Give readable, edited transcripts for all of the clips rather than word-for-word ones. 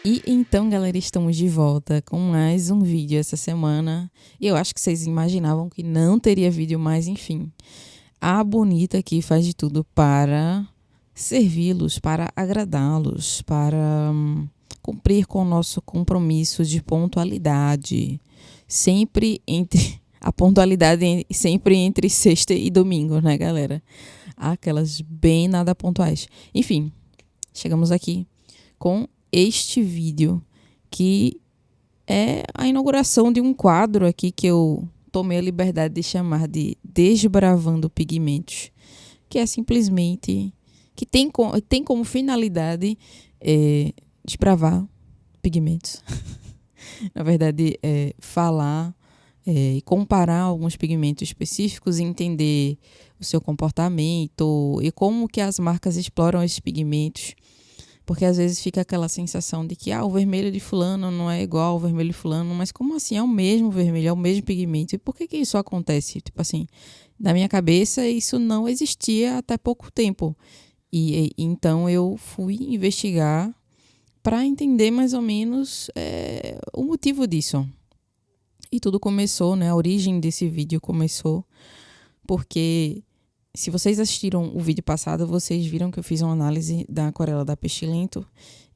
E então, galera, estamos de volta com mais um vídeo essa semana. E eu acho que vocês imaginavam que não teria vídeo, mas enfim. A Bonita aqui faz de tudo para servi-los, para agradá-los, para cumprir com o nosso compromisso de pontualidade. Sempre entre... A pontualidade sempre entre sexta e domingo, né, galera? Aquelas bem nada pontuais. Enfim, chegamos aqui com este vídeo, que é a inauguração de um quadro aqui que eu tomei a liberdade de chamar de Desbravando Pigmentos, que é simplesmente, que tem como finalidade desbravar pigmentos. Na verdade, falar e comparar alguns pigmentos específicos, entender o seu comportamento e como que as marcas exploram esses pigmentos. Porque às vezes fica aquela sensação de que o vermelho de fulano não é igual ao vermelho de fulano, mas como assim? É o mesmo vermelho, é o mesmo pigmento. E por que isso acontece? Tipo assim, na minha cabeça isso não existia até pouco tempo. E então eu fui investigar para entender mais ou menos o motivo disso. E tudo começou, né? A origem desse vídeo começou porque... Se vocês assistiram o vídeo passado, vocês viram que eu fiz uma análise da aquarela da Pestilento.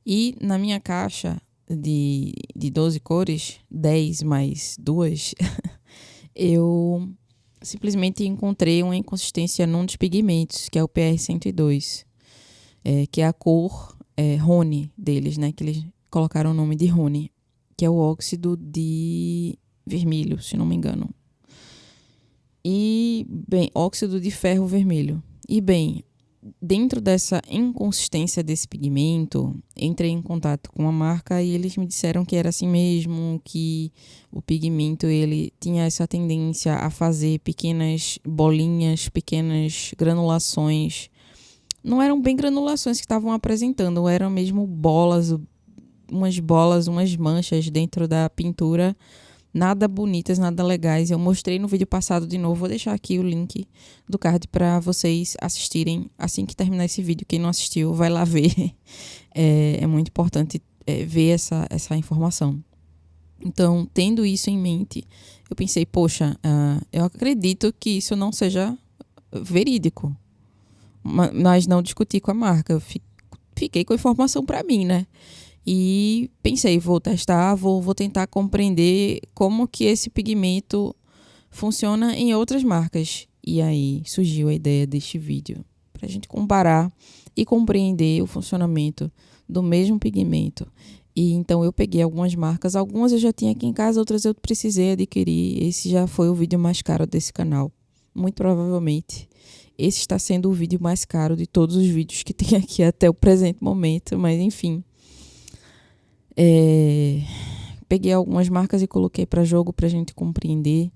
E na minha caixa de 12 cores, 10 mais 2, eu simplesmente encontrei uma inconsistência num dos pigmentos, que é o PR102, que é a cor Rhone deles, né? Que eles colocaram o nome de Rhone, que é o óxido de vermelho, se não me engano. E, bem, óxido de ferro vermelho. E, bem, dentro dessa inconsistência desse pigmento, entrei em contato com a marca e eles me disseram que era assim mesmo, que o pigmento ele tinha essa tendência a fazer pequenas bolinhas, pequenas granulações. Não eram bem granulações que estavam apresentando, eram mesmo bolas, umas manchas dentro da pintura. Nada bonitas, nada legais. Eu mostrei no vídeo passado de novo. Vou deixar aqui o link do card para vocês assistirem assim que terminar esse vídeo. Quem não assistiu, vai lá ver. É muito importante ver essa informação. Então, tendo isso em mente, eu pensei, poxa, eu acredito que isso não seja verídico. Mas não discuti com a marca. Eu fiquei com a informação para mim, né? E pensei, vou testar, vou tentar compreender como que esse pigmento funciona em outras marcas. E aí surgiu a ideia deste vídeo, para a gente comparar e compreender o funcionamento do mesmo pigmento. E então eu peguei algumas marcas, algumas eu já tinha aqui em casa, outras eu precisei adquirir. Esse já foi o vídeo mais caro desse canal, muito provavelmente. Esse está sendo o vídeo mais caro de todos os vídeos que tem aqui até o presente momento, mas enfim. Peguei algumas marcas e coloquei para jogo para a gente compreender.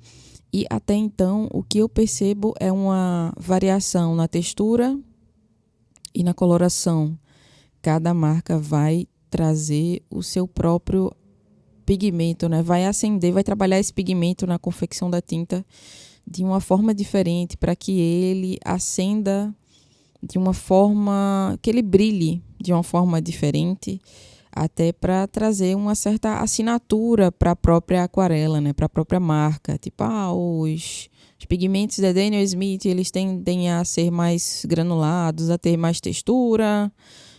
E até então, o que eu percebo é uma variação na textura e na coloração. Cada marca vai trazer o seu próprio pigmento, né? Vai acender, vai trabalhar esse pigmento na confecção da tinta de uma forma diferente para que ele acenda de uma forma, que ele brilhe de uma forma diferente, até para trazer uma certa assinatura para a própria aquarela, né? Para a própria marca. Tipo, os pigmentos da Daniel Smith, eles tendem a ser mais granulados, a ter mais textura.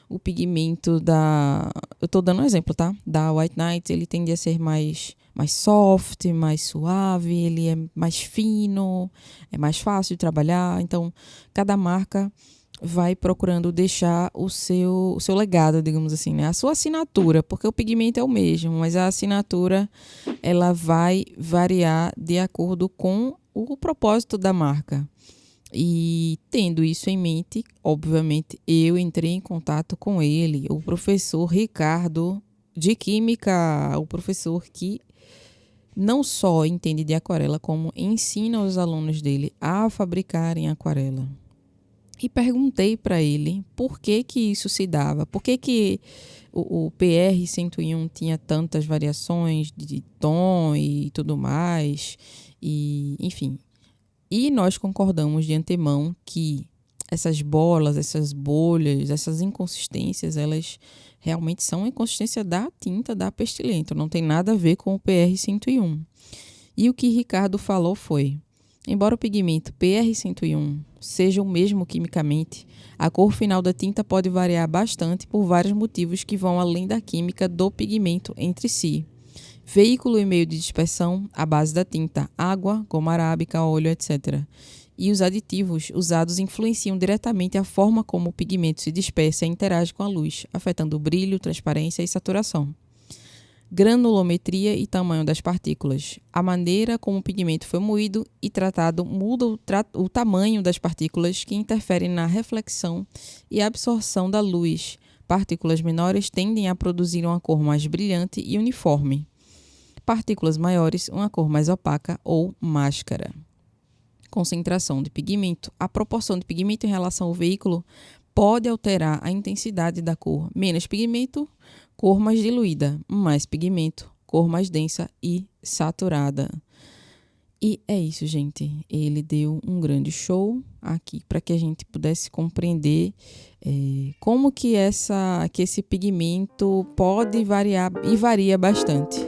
O pigmento da... Eu estou dando um exemplo, tá? Da White Knight, ele tende a ser mais soft, mais suave, ele é mais fino, é mais fácil de trabalhar. Então, cada marca vai procurando deixar o seu legado, digamos assim, né? A sua assinatura, porque o pigmento é o mesmo, mas a assinatura ela vai variar de acordo com o propósito da marca. E tendo isso em mente, obviamente, eu entrei em contato com ele, o professor Ricardo de Química, o professor que não só entende de aquarela, como ensina os alunos dele a fabricarem aquarela. E perguntei para ele por que isso se dava, por que o PR101 tinha tantas variações de tom e tudo mais, e enfim. E nós concordamos de antemão que essas bolas, essas bolhas, essas inconsistências, elas realmente são a inconsistência da tinta da Pestilento, não tem nada a ver com o PR-101. E o que Ricardo falou foi: embora o pigmento PR-101 seja o mesmo quimicamente, a cor final da tinta pode variar bastante por vários motivos que vão além da química do pigmento entre si. Veículo e meio de dispersão, a base da tinta, água, goma arábica, óleo, etc. E os aditivos usados influenciam diretamente a forma como o pigmento se dispersa e interage com a luz, afetando o brilho, transparência e saturação. Granulometria e tamanho das partículas. A maneira como o pigmento foi moído e tratado muda o tamanho das partículas, que interferem na reflexão e absorção da luz. Partículas menores tendem a produzir uma cor mais brilhante e uniforme. Partículas maiores, uma cor mais opaca ou máscara. Concentração de pigmento. A proporção de pigmento em relação ao veículo pode alterar a intensidade da cor. Menos pigmento, cor mais diluída. Mais pigmento, cor mais densa e saturada. E é isso, gente. Ele deu um grande show aqui para que a gente pudesse compreender como que esse pigmento pode variar e varia bastante.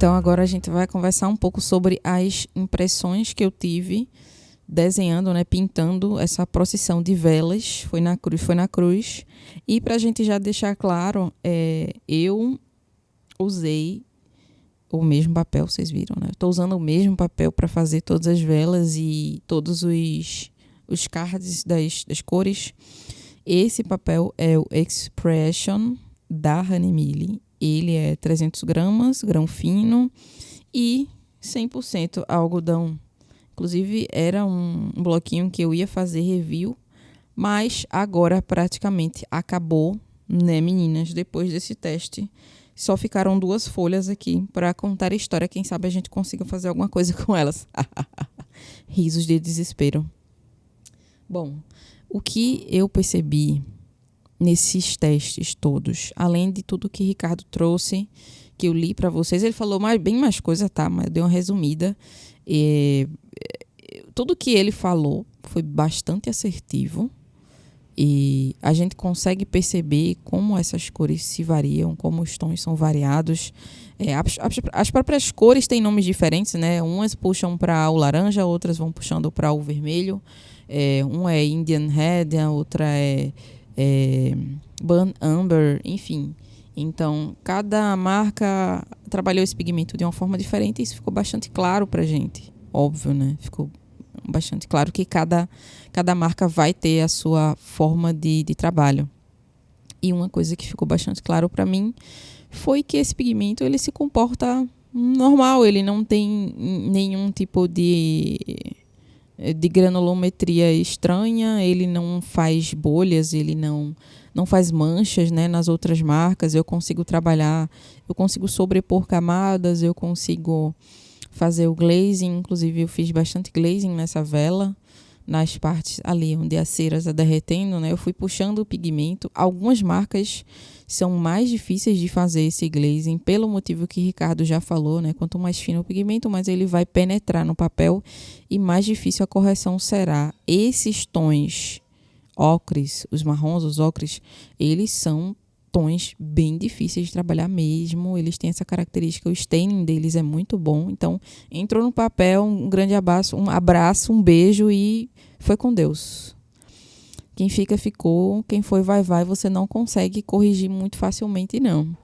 Então agora a gente vai conversar um pouco sobre as impressões que eu tive desenhando, né, pintando essa procissão de velas. Foi na cruz. E para a gente já deixar claro, eu usei o mesmo papel, vocês viram, né? Estou usando o mesmo papel para fazer todas as velas e todos os cards das cores. Esse papel é o Expression da Hahnemili ele é 300 gramas, grão fino e 100% algodão. Inclusive, era um bloquinho que eu ia fazer review, mas agora praticamente acabou, né, meninas? Depois desse teste, só ficaram 2 folhas aqui para contar a história. Quem sabe a gente consiga fazer alguma coisa com elas. Risos de desespero. Bom, o que eu percebi nesses testes todos, além de tudo que Ricardo trouxe, que eu li para vocês, ele falou bem mais coisa, tá? Mas eu dei uma resumida. Tudo que ele falou foi bastante assertivo e a gente consegue perceber como essas cores se variam, como os tons são variados. As próprias cores têm nomes diferentes, né? Umas puxam para o laranja, outras vão puxando para o vermelho. Um é Indian Red, a outra é Burnt Umber, enfim. Então, cada marca trabalhou esse pigmento de uma forma diferente e isso ficou bastante claro pra gente. Óbvio, né? Ficou bastante claro que cada marca vai ter a sua forma de trabalho. E uma coisa que ficou bastante claro para mim foi que esse pigmento ele se comporta normal, ele não tem nenhum tipo de granulometria estranha, ele não faz bolhas, ele não faz manchas, né, nas outras marcas. Eu consigo trabalhar, eu consigo sobrepor camadas, eu consigo fazer o glazing. Inclusive eu fiz bastante glazing nessa vela, nas partes ali onde a cera está derretendo, né? Eu fui puxando o pigmento. Algumas marcas são mais difíceis de fazer esse glazing, pelo motivo que Ricardo já falou, né? Quanto mais fino o pigmento, mais ele vai penetrar no papel e mais difícil a correção será. Esses tons ocres, os marrons, os ocres, eles são tons bem difíceis de trabalhar mesmo. Eles têm essa característica, o staining deles é muito bom. Então, entrou no papel, um grande abraço, um beijo e foi com Deus. Quem fica, ficou. Quem foi, vai. Você não consegue corrigir muito facilmente, não.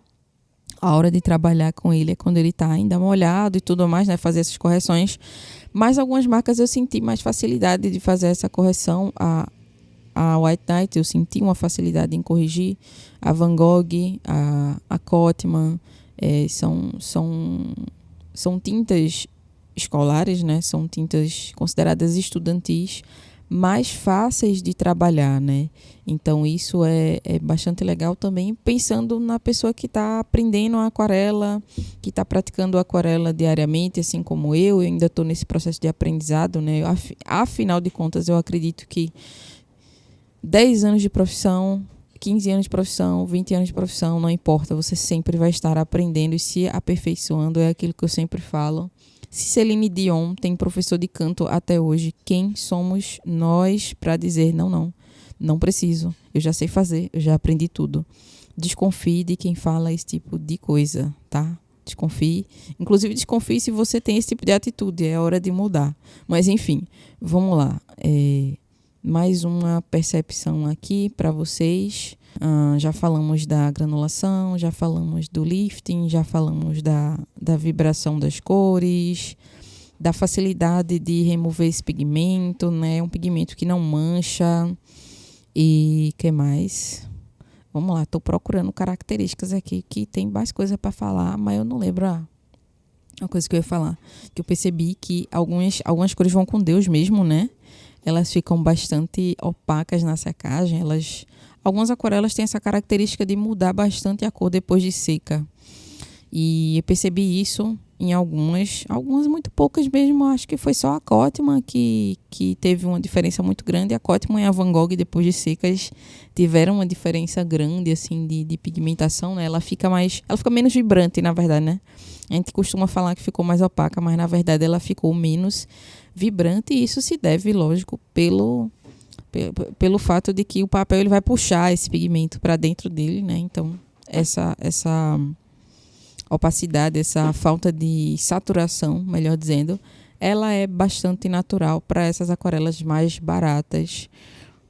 A hora de trabalhar com ele é quando ele está ainda molhado e tudo mais, né? Fazer essas correções. Mas algumas marcas eu senti mais facilidade de fazer essa correção. A White Knight eu senti uma facilidade em corrigir. A Van Gogh, a Cotman, são tintas escolares, né? São tintas consideradas estudantis, mais fáceis de trabalhar, né? Então isso é bastante legal também, pensando na pessoa que está aprendendo a aquarela, que está praticando a aquarela diariamente, assim como eu ainda estou nesse processo de aprendizado, né? Afinal de contas, eu acredito que 10 anos de profissão, 15 anos de profissão, 20 anos de profissão, não importa, você sempre vai estar aprendendo e se aperfeiçoando, é aquilo que eu sempre falo. Se Celine Dion tem professor de canto até hoje, quem somos nós para dizer não preciso, eu já sei fazer, eu já aprendi tudo. Desconfie de quem fala esse tipo de coisa, tá? Desconfie. Inclusive, desconfie se você tem esse tipo de atitude, é hora de mudar. Mas, enfim, vamos lá. Mais uma percepção aqui para vocês. Já falamos da granulação, já falamos do lifting, já falamos da vibração das cores, da facilidade de remover esse pigmento, né? Um pigmento que não mancha. E que mais? Vamos lá, estou procurando características aqui, que tem mais coisa para falar, mas eu não lembro uma coisa que eu ia falar. Que eu percebi que algumas cores vão com Deus mesmo, né? Elas ficam bastante opacas na secagem. Algumas aquarelas têm essa característica de mudar bastante a cor depois de seca. E eu percebi isso em algumas muito poucas mesmo. Acho que foi só a Cotman que teve uma diferença muito grande. A Cotman e a Van Gogh, depois de secas, tiveram uma diferença grande assim, de pigmentação, né? Ela fica menos vibrante, na verdade, né? A gente costuma falar que ficou mais opaca, mas na verdade ela ficou menos vibrante, e isso se deve, lógico, pelo fato de que o papel ele vai puxar esse pigmento para dentro dele, né? Então, essa opacidade, essa falta de saturação, melhor dizendo, ela é bastante natural para essas aquarelas mais baratas.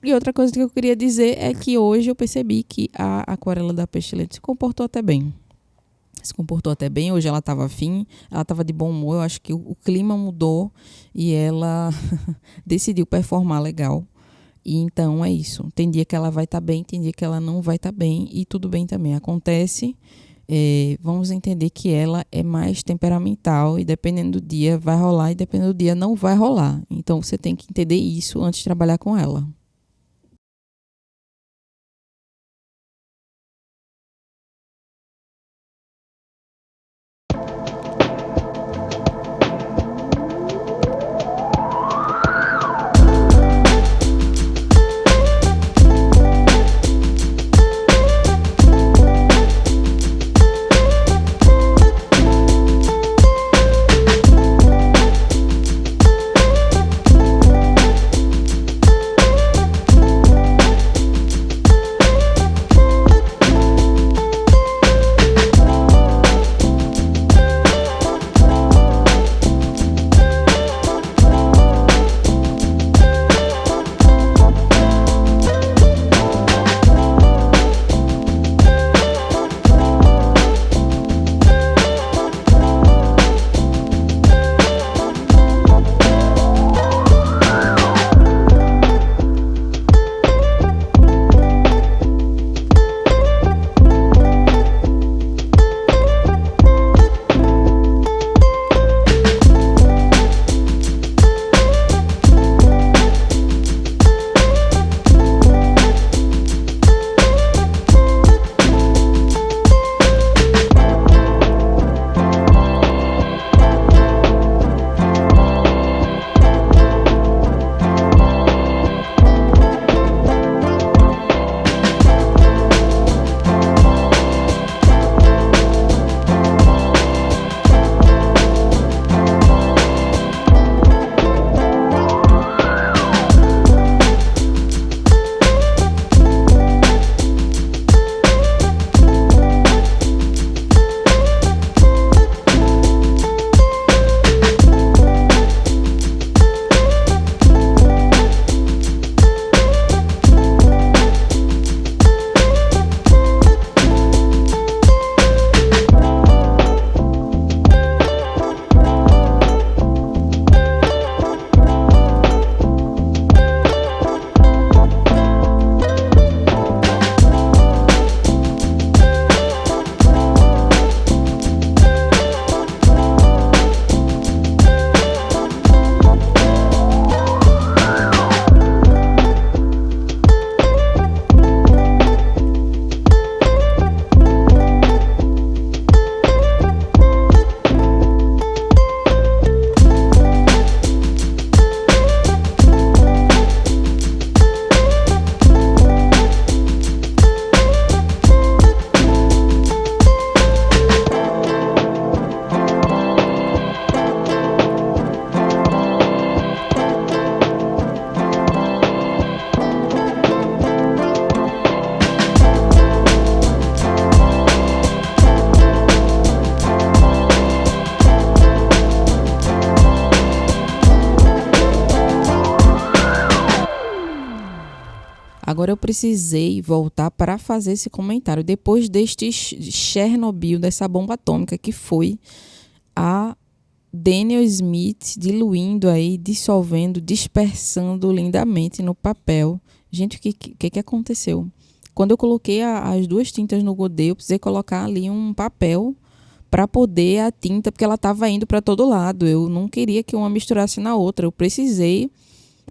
E outra coisa que eu queria dizer é que hoje eu percebi que a aquarela da Pestilente se comportou até bem. Hoje ela estava afim, ela estava de bom humor. Eu acho que o clima mudou e ela decidiu performar legal. E então é isso. Tem dia que ela vai estar bem, tem dia que ela não vai estar bem, e tudo bem também. Acontece. vamos entender que ela é mais temperamental e dependendo do dia vai rolar e dependendo do dia não vai rolar. Então você tem que entender isso antes de trabalhar com ela. Agora eu precisei voltar para fazer esse comentário depois deste Chernobyl, dessa bomba atômica que foi a Daniel Smith diluindo aí, dissolvendo, dispersando lindamente no papel. Gente, o que aconteceu? Quando eu coloquei as duas tintas no godê, eu precisei colocar ali um papel para poder a tinta, porque ela estava indo para todo lado. Eu não queria que uma misturasse na outra. Eu precisei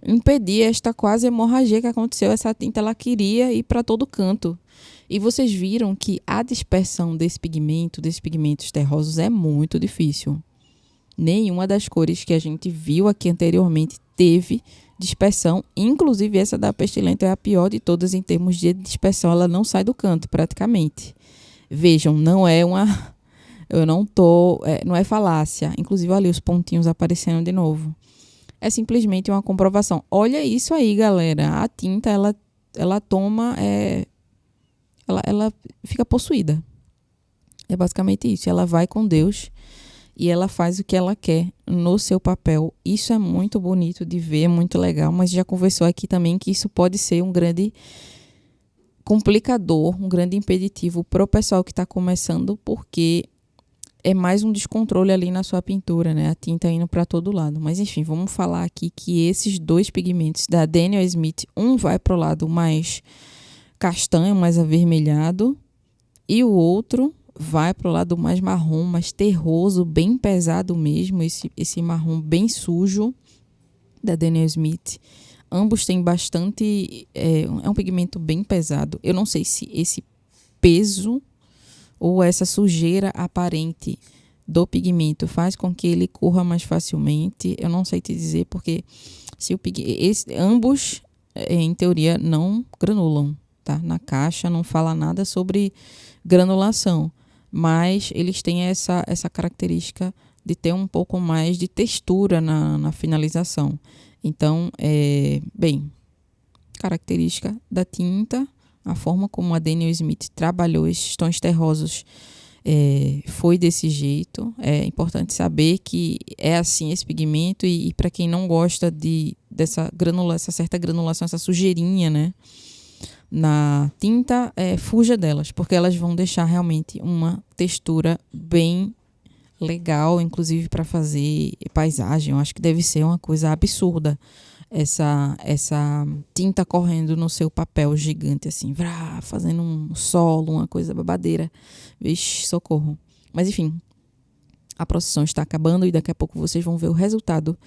impedir esta quase hemorragia que aconteceu. Essa tinta ela queria ir para todo canto. E vocês viram que a dispersão desses pigmentos terrosos é muito difícil. Nenhuma das cores que a gente viu aqui anteriormente teve dispersão. Inclusive essa da pestilenta é a pior de todas em termos de dispersão. Ela não sai do canto praticamente. Vejam, não é uma... não é falácia. Inclusive ali os pontinhos aparecendo de novo. É simplesmente uma comprovação. Olha isso aí, galera. A tinta, ela toma... Ela fica possuída. É basicamente isso. Ela vai com Deus e ela faz o que ela quer no seu papel. Isso é muito bonito de ver, é muito legal. Mas já conversou aqui também que isso pode ser um grande complicador, um grande impeditivo para o pessoal que está começando, porque é mais um descontrole ali na sua pintura, né? A tinta indo para todo lado. Mas enfim, vamos falar aqui que esses dois pigmentos da Daniel Smith, um vai para o lado mais castanho, mais avermelhado, e o outro vai pro lado mais marrom, mais terroso, bem pesado mesmo, esse marrom bem sujo da Daniel Smith. Ambos têm bastante... É um pigmento bem pesado. Eu não sei se esse peso ou essa sujeira aparente do pigmento faz com que ele corra mais facilmente. Eu não sei te dizer, porque ambos, em teoria, não granulam. Tá? Na caixa não fala nada sobre granulação, mas eles têm essa característica de ter um pouco mais de textura na finalização. Então, bem, característica da tinta, a forma como a Daniel Smith trabalhou esses tons terrosos foi desse jeito. É importante saber que é assim esse pigmento, e para quem não gosta dessa essa certa granulação, essa sujeirinha, né, na tinta, fuja delas, porque elas vão deixar realmente uma textura bem legal, inclusive para fazer paisagem. Eu acho que deve ser uma coisa absurda essa tinta correndo no seu papel gigante, assim, fazendo um solo, uma coisa babadeira. Vixe, socorro. Mas enfim, a procissão está acabando e daqui a pouco vocês vão ver o resultado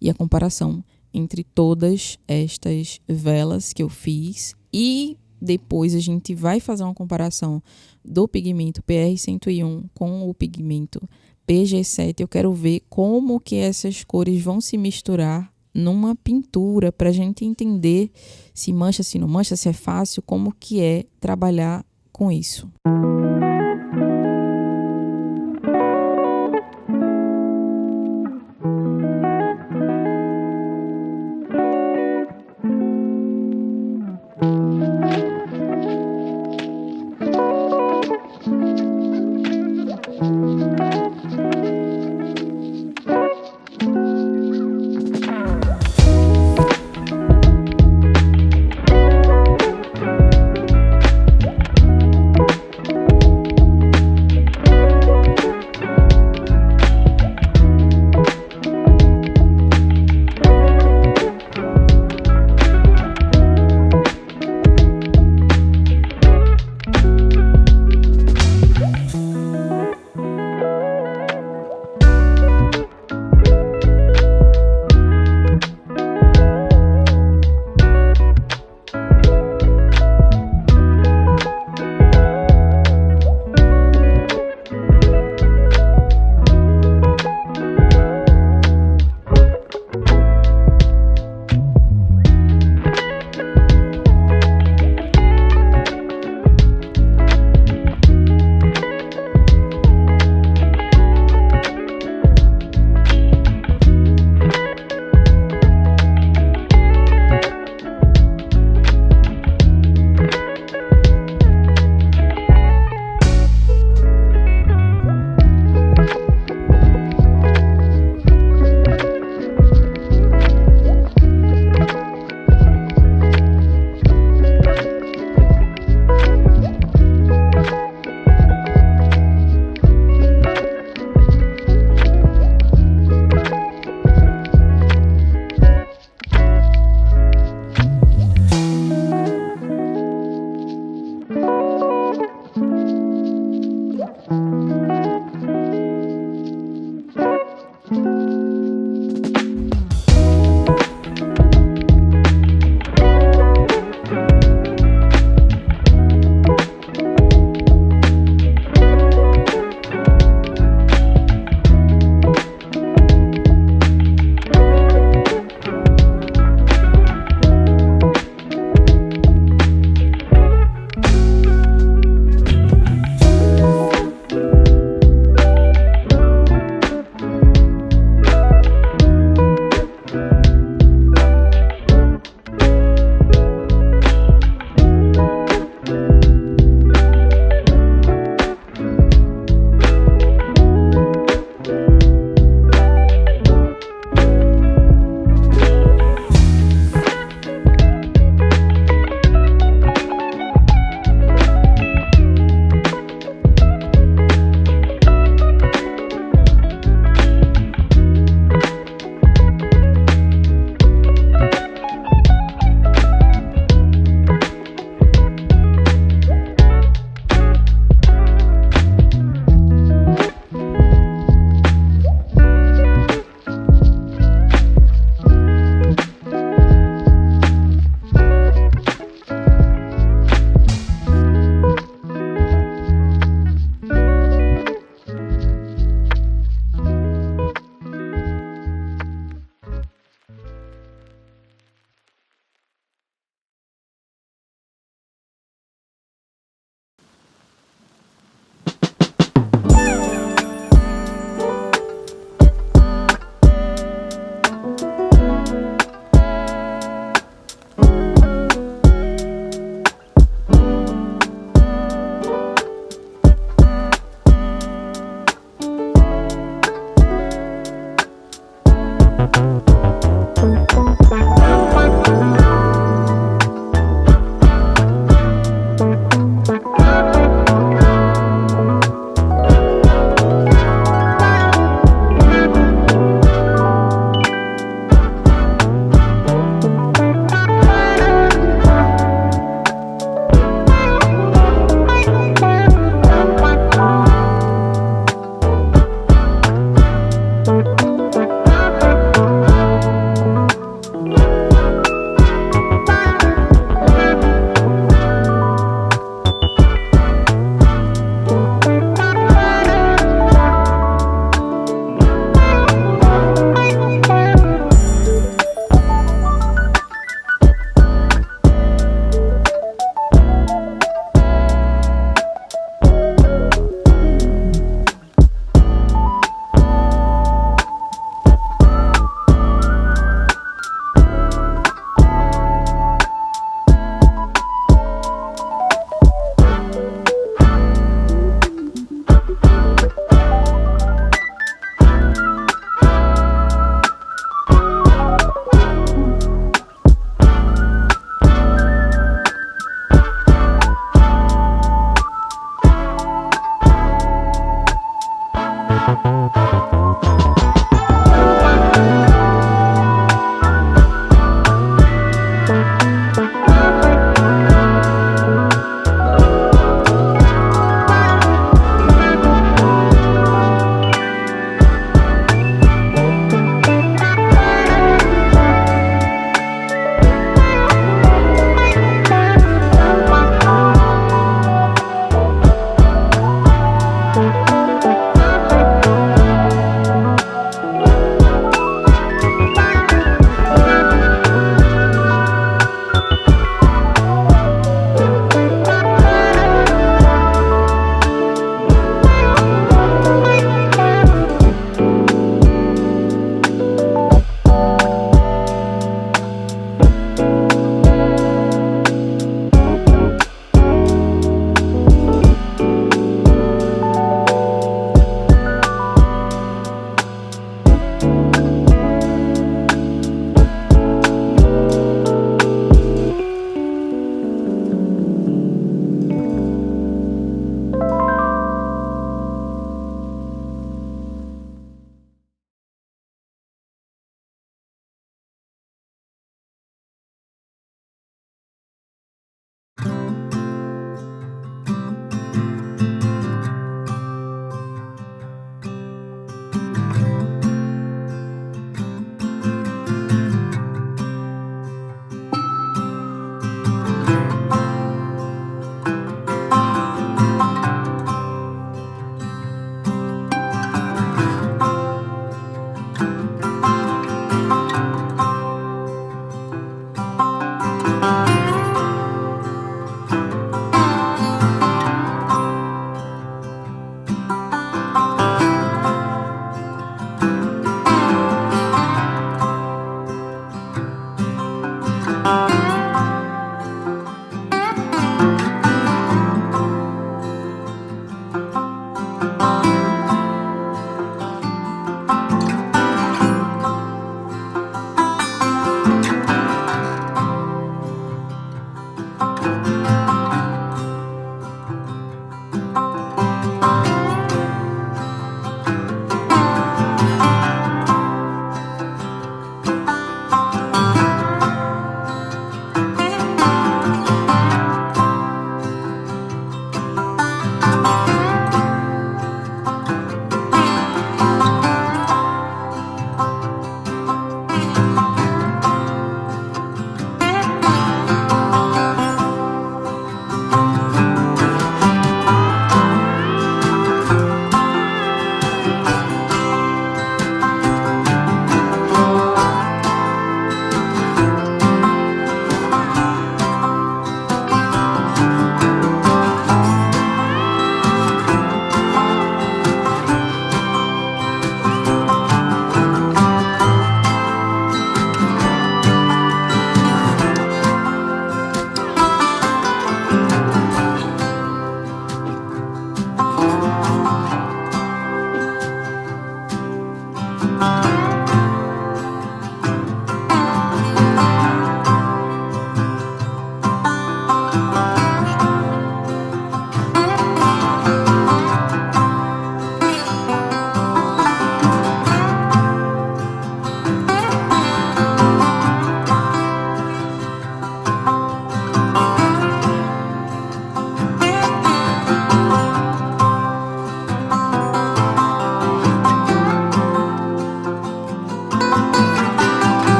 e a comparação entre todas estas velas que eu fiz, e depois a gente vai fazer uma comparação do pigmento PR101 com o pigmento PG7. Eu quero ver como que essas cores vão se misturar numa pintura, para a gente entender se mancha, se não mancha, se é fácil, como que é trabalhar com isso.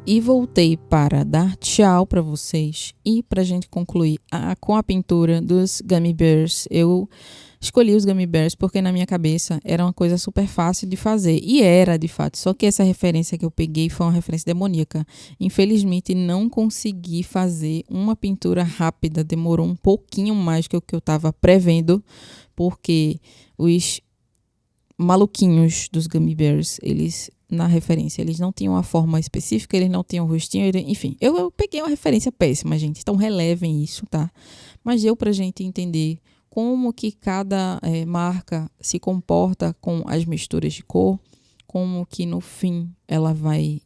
E voltei para dar tchau para vocês e para a gente concluir com a pintura dos Gummy Bears. Eu escolhi os Gummy Bears porque na minha cabeça era uma coisa super fácil de fazer. E era, de fato. Só que essa referência que eu peguei foi uma referência demoníaca. Infelizmente, não consegui fazer uma pintura rápida. Demorou um pouquinho mais que o que eu estava prevendo. Porque os maluquinhos dos Gummy Bears, eles... na referência, eles não tinham uma forma específica, eles não tinham rostinho, enfim, eu peguei uma referência péssima, gente, então relevem isso, tá? Mas deu pra gente entender como que cada marca se comporta com as misturas de cor, como que no fim ela vai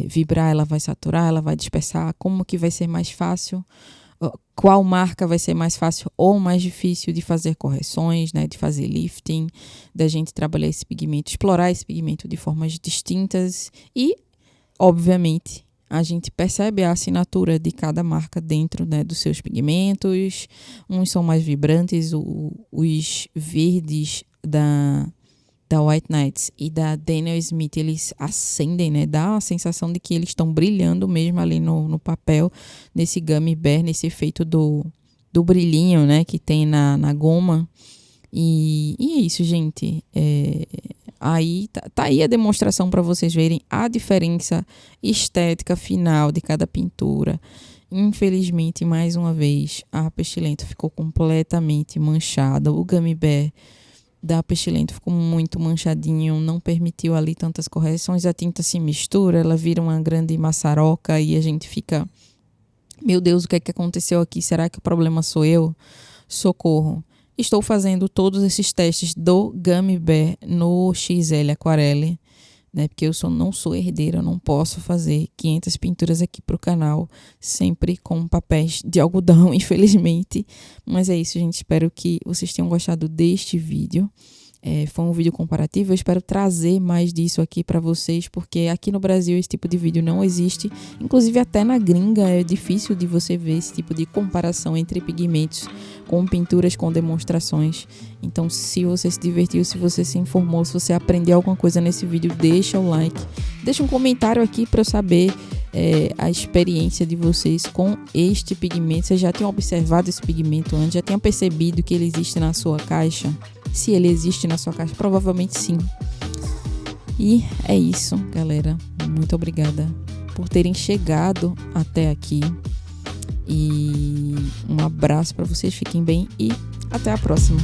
vibrar, ela vai saturar, ela vai dispersar, como que vai ser mais fácil, qual marca vai ser mais fácil ou mais difícil de fazer correções, né, de fazer lifting, da gente trabalhar esse pigmento, explorar esse pigmento de formas distintas e, obviamente, a gente percebe a assinatura de cada marca dentro, né, dos seus pigmentos. Uns são mais vibrantes, os verdes da White Nights e da Daniel Smith, eles acendem, né? Dá a sensação de que eles estão brilhando mesmo ali no papel, nesse Gummy Bear, nesse efeito do brilhinho, né? Que tem na goma. E é isso, gente. Aí tá aí a demonstração para vocês verem a diferença estética final de cada pintura. Infelizmente, mais uma vez, a Pestilento ficou completamente manchada. O Gummy Bear da Pestilento ficou muito manchadinho, não permitiu ali tantas correções, a tinta se mistura, ela vira uma grande maçaroca e a gente fica, meu Deus, o que é que aconteceu aqui? Será que o problema sou eu? Socorro. Estou fazendo todos esses testes do Gummy Bear no XL Aquarelle, né? Porque eu não sou herdeira, eu não posso fazer 500 pinturas aqui para o canal, sempre com papéis de algodão, infelizmente. Mas é isso, gente. Espero que vocês tenham gostado deste vídeo. Foi um vídeo comparativo, eu espero trazer mais disso aqui para vocês, porque aqui no Brasil esse tipo de vídeo não existe, inclusive até na gringa é difícil de você ver esse tipo de comparação entre pigmentos com pinturas, com demonstrações. Então, se você se divertiu, se você se informou, se você aprendeu alguma coisa nesse vídeo, deixa o like, deixa um comentário aqui para eu saber a experiência de vocês com este pigmento. Vocês já tinham observado esse pigmento antes? Já tinham percebido que ele existe na sua caixa? Se ele existe na sua caixa, provavelmente sim. E é isso, galera. Muito obrigada por terem chegado até aqui. E um abraço para vocês, fiquem bem e até a próxima.